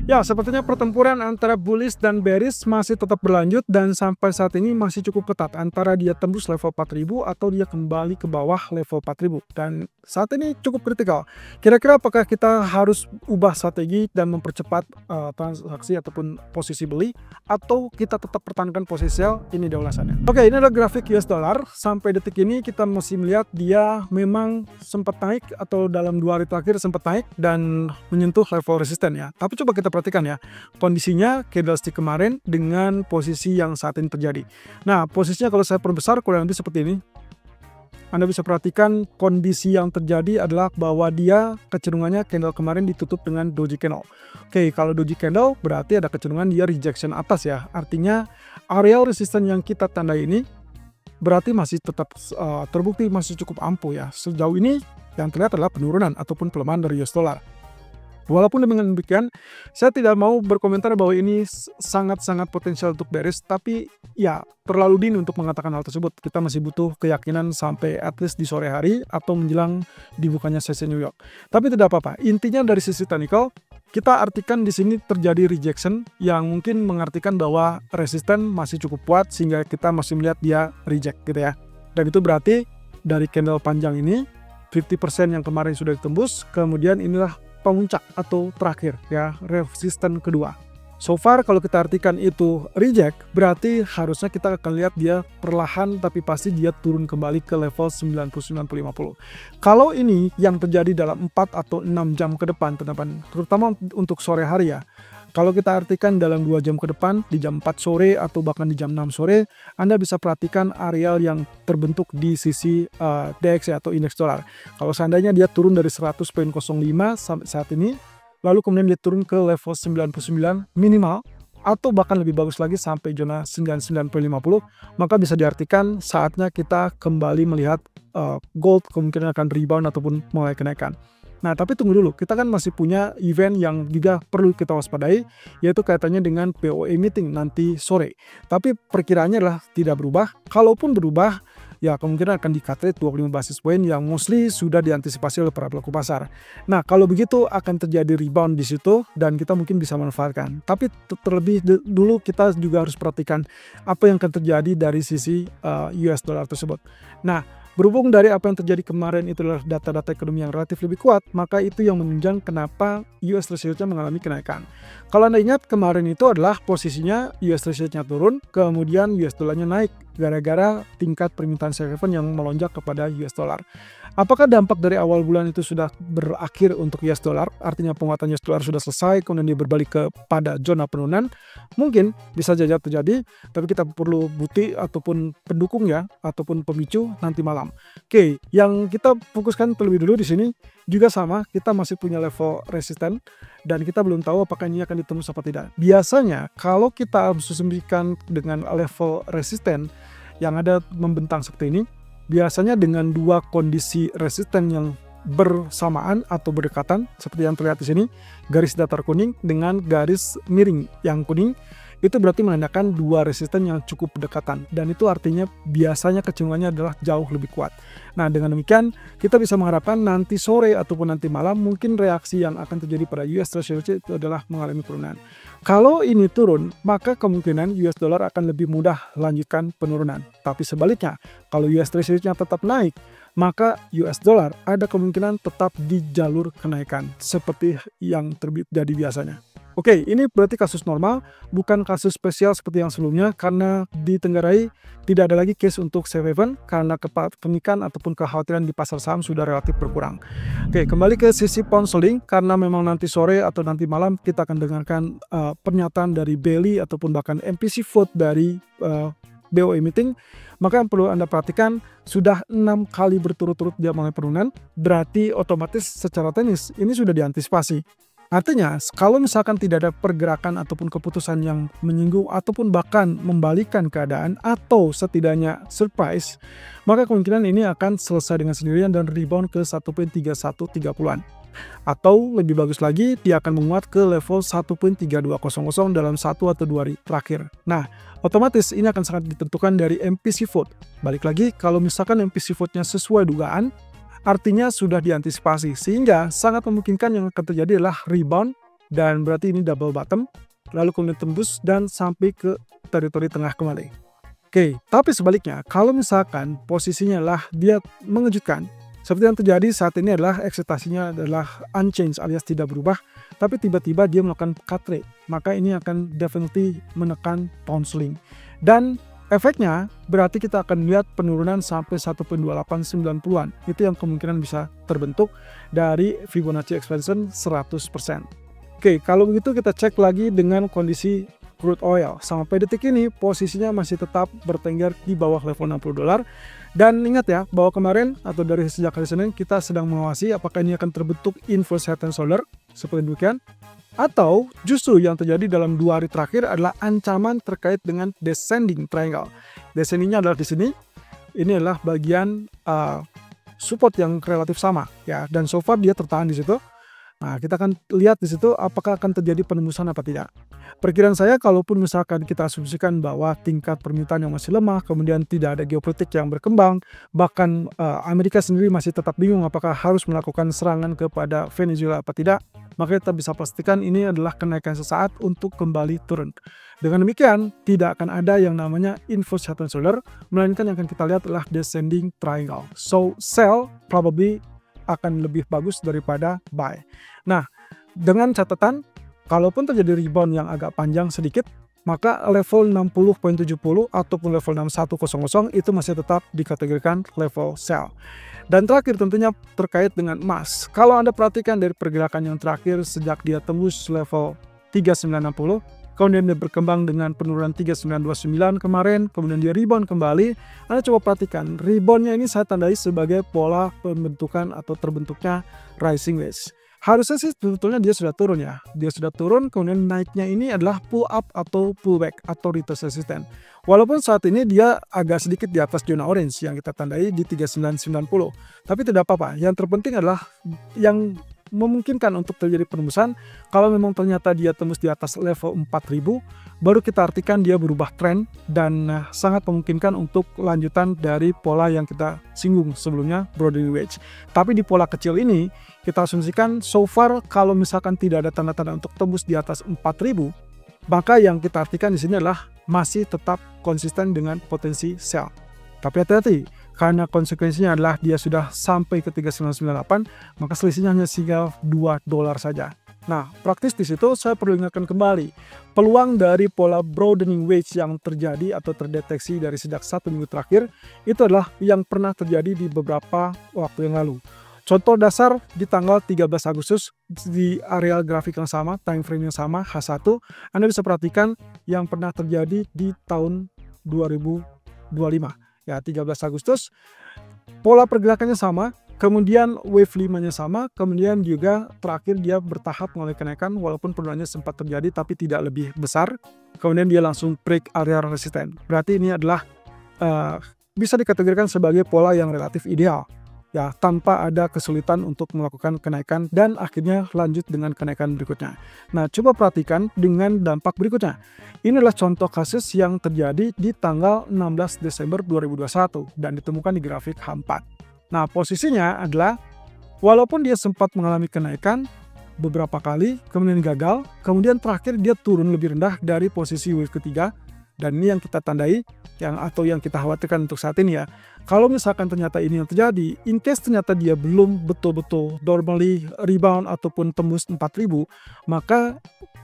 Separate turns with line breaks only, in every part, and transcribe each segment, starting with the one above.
Ya, sepertinya pertempuran antara bullish dan bearish masih tetap berlanjut dan sampai saat ini masih cukup ketat antara dia tembus level 4000 atau dia kembali ke bawah level 4000 dan saat ini cukup kritikal. Kira-kira apakah kita harus ubah strategi dan mempercepat transaksi ataupun posisi beli atau kita tetap pertahankan posisi sell? Ini dia ulasannya. Oke, ini adalah grafik US dollar. Sampai detik ini kita masih melihat dia memang sempat naik atau dalam 2 hari terakhir sempat naik dan menyentuh level resisten ya. Tapi coba kita perhatikan ya, kondisinya candlestick kemarin dengan posisi yang saat ini terjadi. Nah, posisinya kalau saya perbesar kurang lebih seperti ini. Anda bisa perhatikan kondisi yang terjadi adalah bahwa dia kecenderungannya candle kemarin ditutup dengan doji candle. Oke, kalau doji candle berarti ada kecenderungan dia rejection atas ya. Artinya area resisten yang kita tandai ini berarti masih tetap terbukti masih cukup ampuh ya. Sejauh ini yang terlihat adalah penurunan ataupun pelemahan dari US dollar. Walaupun dengan demikian, saya tidak mau berkomentar bahwa ini sangat-sangat potensial untuk bearish, tapi ya terlalu dini untuk mengatakan hal tersebut. Kita masih butuh keyakinan sampai at least di sore hari atau menjelang dibukanya sesi New York. Tapi tidak apa-apa, intinya dari sisi technical, kita artikan di sini terjadi rejection yang mungkin mengartikan bahwa resisten masih cukup kuat sehingga kita masih melihat dia reject gitu ya. Dan itu berarti dari candle panjang ini, 50% yang kemarin sudah ditembus, kemudian inilah pemuncak atau terakhir ya, resisten kedua. So far kalau kita artikan itu reject, berarti harusnya kita akan lihat dia perlahan tapi pasti dia turun kembali ke level 99.50. Kalau ini yang terjadi dalam 4 atau 6 jam ke depan, terutama untuk sore hari ya. Kalau kita artikan dalam 2 jam ke depan, di jam 4 sore atau bahkan di jam 6 sore, Anda bisa perhatikan areal yang terbentuk di sisi DXY atau indeks dolar. Kalau seandainya dia turun dari 100.05 sampai saat ini, lalu kemudian dia turun ke level 99 minimal, atau bahkan lebih bagus lagi sampai zona 99.50, maka bisa diartikan saatnya kita kembali melihat gold kemungkinan akan rebound ataupun mulai kenaikan. Nah, tapi tunggu dulu, kita kan masih punya event yang juga perlu kita waspadai, yaitu kaitannya dengan BOE meeting nanti sore. Tapi perkiraannya adalah tidak berubah. Kalaupun berubah, ya kemungkinan akan di-cut rate 25 basis point yang mostly sudah diantisipasi oleh para pelaku pasar. Nah, kalau begitu akan terjadi rebound di situ dan kita mungkin bisa manfaatkan. Tapi terlebih dulu kita juga harus perhatikan apa yang akan terjadi dari sisi US dollar tersebut. Nah, berhubung dari apa yang terjadi kemarin itu adalah data-data ekonomi yang relatif lebih kuat, maka itu yang menunjang kenapa US Treasury-nya mengalami kenaikan. Kalau Anda ingat kemarin itu adalah posisinya US Treasury-nya turun, kemudian US dollarnya naik gara-gara tingkat permintaan safe haven yang melonjak kepada US dollar. Apakah dampak dari awal bulan itu sudah berakhir untuk US dollar? Artinya penguatan US dollar sudah selesai, kemudian dia berbalik kepada zona penurunan? Mungkin bisa saja terjadi, tapi kita perlu bukti ataupun pendukung ya, ataupun pemicu nanti malam. Oke, yang kita fokuskan terlebih dulu di sini juga sama, kita masih punya level resisten dan kita belum tahu apakah ini akan ditembus apa tidak. Biasanya kalau kita asumsikan dengan level resisten yang ada membentang seperti ini, biasanya dengan dua kondisi resisten yang bersamaan atau berdekatan seperti yang terlihat di sini, garis datar kuning dengan garis miring yang kuning, itu berarti menandakan dua resisten yang cukup berdekatan dan itu artinya biasanya kecenderungannya adalah jauh lebih kuat. Nah, dengan demikian kita bisa mengharapkan nanti sore ataupun nanti malam mungkin reaksi yang akan terjadi pada US Treasury itu adalah mengalami penurunan. Kalau ini turun, maka kemungkinan US dollar akan lebih mudah lanjutkan penurunan. Tapi sebaliknya, kalau US Treasury-nya tetap naik, maka US dollar ada kemungkinan tetap di jalur kenaikan seperti yang terjadi biasanya. Oke, ini berarti kasus normal, bukan kasus spesial seperti yang sebelumnya karena ditenggarai tidak ada lagi case untuk safe haven karena kepanikan ataupun kekhawatiran di pasar saham sudah relatif berkurang. Oke, kembali ke sisi pound sterling karena memang nanti sore atau nanti malam kita akan dengarkan pernyataan dari Bailey ataupun bahkan MPC vote dari BOE meeting, maka yang perlu Anda perhatikan sudah 6 kali berturut-turut dia mulai penurunan, berarti otomatis secara teknis ini sudah diantisipasi. Artinya, kalau misalkan tidak ada pergerakan ataupun keputusan yang menyinggung ataupun bahkan membalikan keadaan atau setidaknya surprise, maka kemungkinan ini akan selesai dengan sendirian dan rebound ke 1.3130-an. Atau lebih bagus lagi, dia akan menguat ke level 1.3200 dalam 1 atau 2 hari terakhir. Nah, otomatis ini akan sangat ditentukan dari MPC vote. Balik lagi, kalau misalkan MPC vote-nya sesuai dugaan, artinya sudah diantisipasi, sehingga sangat memungkinkan yang akan terjadi adalah rebound dan berarti ini double bottom, lalu kemudian tembus dan sampai ke teritori tengah kembali. Oke, tapi sebaliknya, kalau misalkan posisinya adalah dia mengejutkan, seperti yang terjadi saat ini adalah ekspektasinya adalah unchanged alias tidak berubah, tapi tiba-tiba dia melakukan cut trade, maka ini akan definitely menekan pound sterling. Dan efeknya berarti kita akan lihat penurunan sampai 1.2890-an. Itu yang kemungkinan bisa terbentuk dari Fibonacci expansion 100%. Oke, kalau begitu kita cek lagi dengan kondisi crude oil. Sampai detik ini posisinya masih tetap bertengger di bawah level $60. Dan ingat ya, bahwa kemarin atau dari sejak hari Senin kita sedang mengawasi apakah ini akan terbentuk inverse head and shoulder seperti demikian, atau justru yang terjadi dalam 2 hari terakhir adalah ancaman terkait dengan descending triangle. Descendingnya adalah di sini. Ini adalah bagian support yang relatif sama ya, dan so far dia tertahan di situ. Nah, kita akan lihat di situ apakah akan terjadi penembusan apa tidak. Perkiraan saya, kalaupun misalkan kita asumsikan bahwa tingkat permintaan yang masih lemah, kemudian tidak ada geopolitik yang berkembang, bahkan Amerika sendiri masih tetap bingung apakah harus melakukan serangan kepada Venezuela apa tidak, maka kita bisa pastikan ini adalah kenaikan sesaat untuk kembali turun. Dengan demikian, tidak akan ada yang namanya inverse head and shoulder, melainkan yang akan kita lihat adalah descending triangle. So, sell probably akan lebih bagus daripada buy. Nah, dengan catatan, kalaupun terjadi rebound yang agak panjang sedikit, maka level 60.70 ataupun level 6100 itu masih tetap dikategorikan level sell. Dan terakhir tentunya terkait dengan emas. Kalau Anda perhatikan dari pergerakan yang terakhir sejak dia tembus level 3960, kemudian dia berkembang dengan penurunan 3929 kemarin, kemudian dia rebound kembali. Anda coba perhatikan, reboundnya ini saya tandai sebagai pola pembentukan atau terbentuknya rising wedge. Harusnya sih sebetulnya dia sudah turun ya. Dia sudah turun, kemudian naiknya ini adalah pull up atau pull back atau retest resistance. Walaupun saat ini dia agak sedikit di atas zona orange yang kita tandai di 3990. Tapi tidak apa-apa. Yang terpenting adalah yang memungkinkan untuk terjadi penembusan. Kalau memang ternyata dia tembus di atas level 4000, baru kita artikan dia berubah tren dan sangat memungkinkan untuk lanjutan dari pola yang kita singgung sebelumnya, broadening wedge. Tapi di pola kecil ini kita asumsikan so far kalau misalkan tidak ada tanda-tanda untuk tembus di atas 4000, maka yang kita artikan di sini adalah masih tetap konsisten dengan potensi sell. Tapi hati-hati, karena konsekuensinya adalah dia sudah sampai ke 3998, maka selisihnya hanya tinggal $2 saja. Nah, praktis di situ saya perlu ingatkan kembali, peluang dari pola broadening wedge yang terjadi atau terdeteksi dari sejak 1 minggu terakhir, itu adalah yang pernah terjadi di beberapa waktu yang lalu. Contoh dasar di tanggal 13 Agustus di areal grafik yang sama, time frame yang sama, H1, Anda bisa perhatikan yang pernah terjadi di tahun 2025. Ya, 13 Agustus, pola pergerakannya sama, kemudian wave 5-nya sama, kemudian juga terakhir dia bertahap mengalami kenaikan walaupun penurunannya sempat terjadi tapi tidak lebih besar, kemudian dia langsung break area resisten. Berarti ini adalah bisa dikategorikan sebagai pola yang relatif ideal. Ya, tanpa ada kesulitan untuk melakukan kenaikan dan akhirnya lanjut dengan kenaikan berikutnya. Nah, coba perhatikan dengan dampak berikutnya. Ini adalah contoh kasus yang terjadi di tanggal 16 Desember 2021 dan ditemukan di grafik H4. Nah, posisinya adalah walaupun dia sempat mengalami kenaikan beberapa kali, kemudian gagal, kemudian terakhir dia turun lebih rendah dari posisi wave ketiga. Dan ini yang kita tandai atau yang kita khawatirkan untuk saat ini ya. Kalau misalkan ternyata ini yang terjadi, in case ternyata dia belum betul-betul normally rebound ataupun tembus 4000, maka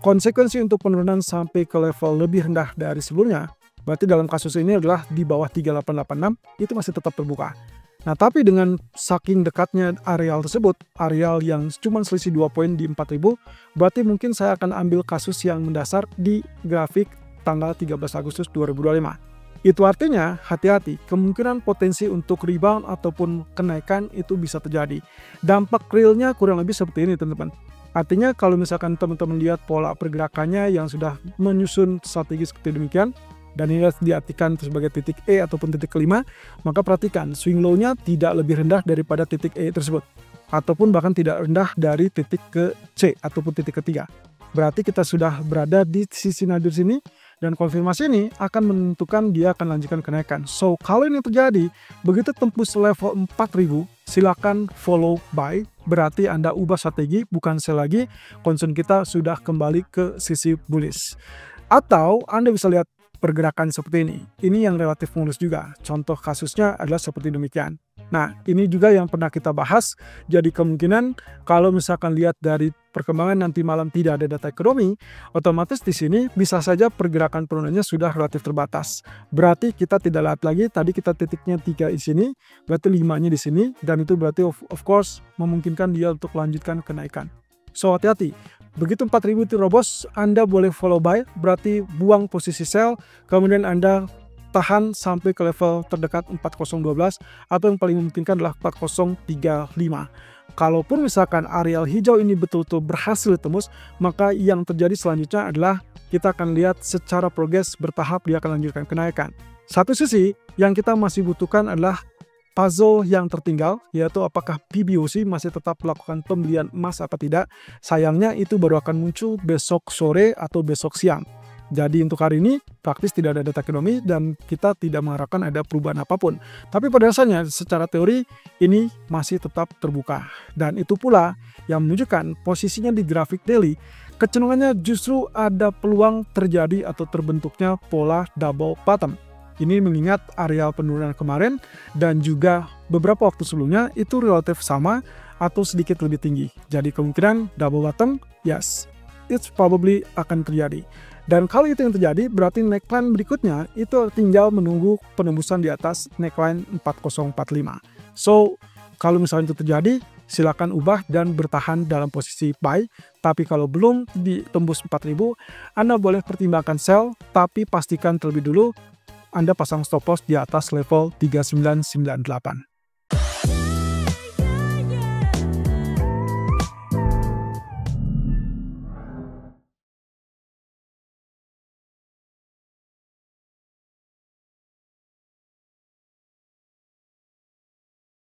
konsekuensi untuk penurunan sampai ke level lebih rendah dari sebelumnya, berarti dalam kasus ini adalah di bawah 3886, itu masih tetap terbuka. Nah, tapi dengan saking dekatnya areal tersebut, areal yang cuma selisih 2 poin di 4000, berarti mungkin saya akan ambil kasus yang mendasar di grafik tanggal 13 Agustus 2025. Itu artinya hati-hati, kemungkinan potensi untuk rebound ataupun kenaikan itu bisa terjadi. Dampak realnya kurang lebih seperti ini teman-teman. Artinya kalau misalkan teman-teman lihat pola pergerakannya yang sudah menyusun strategi seperti demikian, dan ini diartikan sebagai titik E ataupun titik kelima, maka perhatikan swing low-nya tidak lebih rendah daripada titik E tersebut. Ataupun bahkan tidak rendah dari titik ke C ataupun titik ketiga. Berarti kita sudah berada di sisi nadir sini, dan konfirmasi ini akan menentukan dia akan lanjutkan kenaikan. So, kalau ini terjadi, begitu tembus level 4000, silakan follow buy. berarti Anda ubah strategi, bukan sell lagi, concern kita sudah kembali ke sisi bullish. Atau Anda bisa lihat pergerakan seperti ini. Ini yang relatif mulus juga. Contoh kasusnya adalah seperti demikian. Nah, ini juga yang pernah kita bahas. Jadi kemungkinan kalau misalkan lihat dari perkembangan nanti malam tidak ada data ekonomi, otomatis di sini bisa saja pergerakan penurunannya sudah relatif terbatas. Berarti kita tidak lihat lagi, tadi kita titiknya 3 di sini, berarti 5-nya di sini, dan itu berarti of course memungkinkan dia untuk melanjutkan kenaikan. So, hati-hati. Begitu 4000 terobos, Anda boleh follow buy, berarti buang posisi sell, kemudian Anda tahan sampai ke level terdekat 4012, atau yang paling memungkinkan adalah 4035. Kalaupun misalkan areal hijau ini betul-betul berhasil tembus, maka yang terjadi selanjutnya adalah kita akan lihat secara progres bertahap dia akan lanjutkan kenaikan. Satu sisi yang kita masih butuhkan adalah puzzle yang tertinggal, yaitu apakah PBOC masih tetap melakukan pembelian emas apa tidak. Sayangnya itu baru akan muncul besok sore atau besok siang. Jadi untuk hari ini praktis tidak ada data ekonomi dan kita tidak mengharapkan ada perubahan apapun. Tapi pada dasarnya secara teori ini masih tetap terbuka. Dan itu pula yang menunjukkan posisinya di grafik daily, kecenderungannya justru ada peluang terjadi atau terbentuknya pola double bottom. Ini mengingat areal penurunan kemarin dan juga beberapa waktu sebelumnya itu relatif sama atau sedikit lebih tinggi. Jadi kemungkinan double bottom, yes, it's probably akan terjadi. Dan kalau itu yang terjadi, berarti neckline berikutnya itu tinggal menunggu penembusan di atas neckline 4045. So, kalau misalnya itu terjadi, silakan ubah dan bertahan dalam posisi buy. Tapi kalau belum ditembus 4000, Anda boleh pertimbangkan sell, tapi pastikan terlebih dulu Anda pasang stop loss di atas level 3998.